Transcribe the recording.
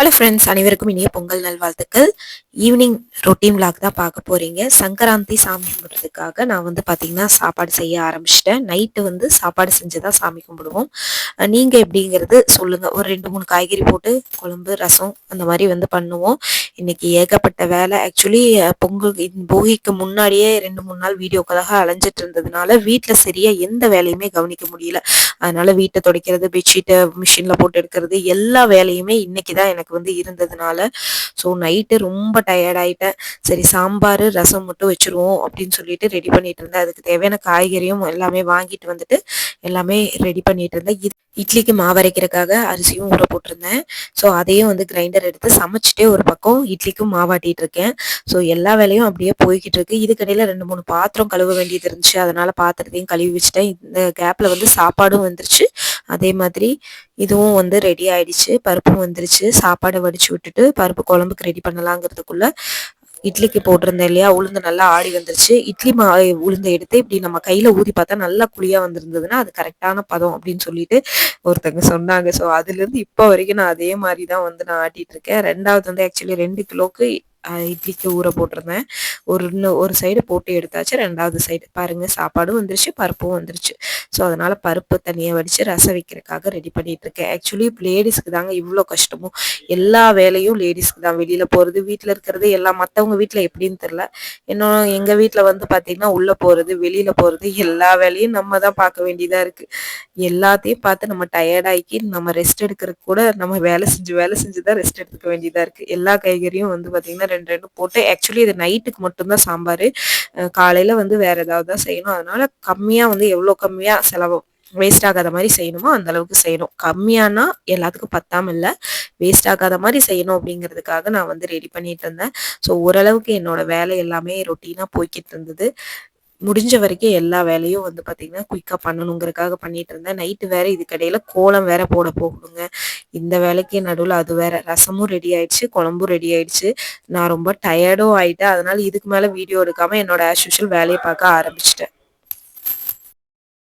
Hello friends, அனைவருக்கும் இனிய பொங்கல் நல்வாழ்த்துக்கள். ஈவினிங் ரொட்டீன் விளாக் தான் பார்க்க போறீங்க. சங்கராந்தி சாமி கும்பிட்றதுக்காக நான் வந்து பார்த்தீங்கன்னா சாப்பாடு செய்ய ஆரம்பிச்சிட்டேன். நைட்டு வந்து சாப்பாடு செஞ்சு தான் சாமி கும்பிடுவோம். நீங்கள் எப்படிங்கிறது சொல்லுங்கள். ஒரு 2 3 காய்கறி போட்டு குழம்பு ரசம் அந்த மாதிரி வந்து பண்ணுவோம். இன்னைக்கு ஏகப்பட்ட வேலை. ஆக்சுவலி போகிக்கு முன்னாடியே 2 3 நாள் வீடியோக்காக அலைஞ்சிட்டு இருந்ததுனால வீட்டில் சரியாக எந்த வேலையுமே கவனிக்க முடியல. அதனால வீட்டை துடைக்கிறது, பெட்ஷீட்டை மிஷினில் போட்டு எடுக்கிறது எல்லா வேலையுமே இன்னைக்கு தான் எனக்கு வந்து இருந்ததுனால ஸோ நைட்டு ரொம்ப டயர்ட் ஆயிட்டேன். சரி, சாம்பார் ரசம் மட்டும் வச்சுருவோம் அப்படின்னு சொல்லிட்டு ரெடி பண்ணிட்டு இருந்தேன். அதுக்கு தேவையான காய்கறியும் எல்லாமே வாங்கிட்டு வந்துட்டு எல்லாமே ரெடி பண்ணிட்டு இருந்தேன். இட்லிக்கு மாவு அரைக்கிறதுக்காக அரிசியும் ஊற போட்டிருந்தேன். ஸோ அதையும் வந்து கிரைண்டர் எடுத்து சமைச்சிட்டே ஒரு பக்கம் இட்லிக்கும் மாவாட்டிட்டு இருக்கேன். ஸோ எல்லா வேலையும் அப்படியே போய்கிட்டு இருக்கு. இதுக்கடையில் 2 3 பாத்திரம் கழுவ வேண்டியது இருந்துச்சு. அதனால பாத்திரத்தையும் கழுவி வச்சுட்டேன். இந்த கேப்ல வந்து சாப்பாடும் வந்துருச்சு. அதே மாதிரி இதுவும் வந்து ரெடி ஆயிடுச்சு. பருப்பும் வந்துருச்சு. சாப்பாடை வடிச்சு விட்டுட்டு பருப்பு குழம்புக்கு ரெடி பண்ணலாங்கிறதுக்குள்ள இட்லிக்கு போட்டிருந்தேன் இல்லையா, உளுந்து நல்லா ஆடி வந்துருச்சு. இட்லி உளுந்தை எடுத்து இப்படி நம்ம கையில ஊதி பார்த்தா நல்லா குழியா வந்திருந்ததுன்னா அது கரெக்டான பதம் அப்படின்னு சொல்லிட்டு ஒருத்தங்க சொன்னாங்க. ஸோ அதுல இருந்து இப்போ வரைக்கும் நான் அதே மாதிரி தான் வந்து நான் ஆட்டிட்டு இருக்கேன். ரெண்டாவது வந்து ஆக்சுவலி 2 கிலோக்கு இட்லிக்கு ஊற போட்டிருந்தேன். ஒரு சைடு போட்டு எடுத்தாச்சு. ரெண்டாவது சைடு பாருங்க, சாப்பாடும் வந்துருச்சு, பருப்பும் வந்துருச்சு. ஸோ அதனால பருப்பு தனியாக வடித்து ரசம் வைக்கிறதுக்காக ரெடி பண்ணிட்டு இருக்கேன். ஆக்சுவலி லேடிஸ்க்கு தாங்க இவ்வளோ கஷ்டமும். எல்லா வேலையும் லேடிஸ்க்கு தான். வெளியில் போகிறது, வீட்டில் இருக்கிறது எல்லாம். மற்றவங்க வீட்டில் எப்படின்னு தெரில. இன்னும் எங்கள் வீட்டில் வந்து பார்த்திங்கன்னா உள்ளே போகிறது வெளியில் போகிறது எல்லா வேலையும் நம்ம தான் பார்க்க வேண்டியதாக இருக்குது. எல்லாத்தையும் பார்த்து நம்ம டயர்டாகி நம்ம ரெஸ்ட் எடுக்கிறதுக்கு கூட நம்ம வேலை செஞ்சு தான் ரெஸ்ட் எடுத்துக்க வேண்டியதாக இருக்குது. எல்லா காய்கறியும் வந்து பார்த்திங்கன்னா 2 போட்டு ஆக்சுவலி இது நைட்டுக்கு மட்டும்தான் சாம்பார். காலையில் வந்து வேறு ஏதாவது தான் செய்யணும். அதனால கம்மியாக வந்து எவ்வளோ கம்மியாக செலவு வேஸ்ட் ஆகாத மாதிரி செய்யணுமோ அந்த அளவுக்கு செய்யணும். கம்மியானா எல்லாத்துக்கும் பத்தாம இல்லை, வேஸ்ட் ஆகாத மாதிரி செய்யணும் அப்படிங்கிறதுக்காக நான் வந்து ரெடி பண்ணிட்டு இருந்தேன். ஸோ ஓரளவுக்கு என்னோட வேலை எல்லாமே ரொட்டீனாக போய்கிட்டு இருந்தது. முடிஞ்ச வரைக்கும் எல்லா வேலையும் வந்து பார்த்திங்கன்னா குயிக்காக பண்ணணுங்கிறதுக்காக பண்ணிட்டு இருந்தேன். நைட்டு வேற இதுக்கடையில் கோலம் வேற போட போகணுங்க. இந்த வேலைக்கு நடுவில் அது வேற. ரசமும் ரெடி ஆயிடுச்சு, குழம்பும் ரெடி ஆயிடுச்சு. நான் ரொம்ப டயர்டும் ஆயிட்டேன். அதனால இதுக்கு மேலே வீடியோ எடுக்காமல் என்னோட ஆஸ் யூஷுவல் வேலையை பார்க்க ஆரம்பிச்சிட்டேன்.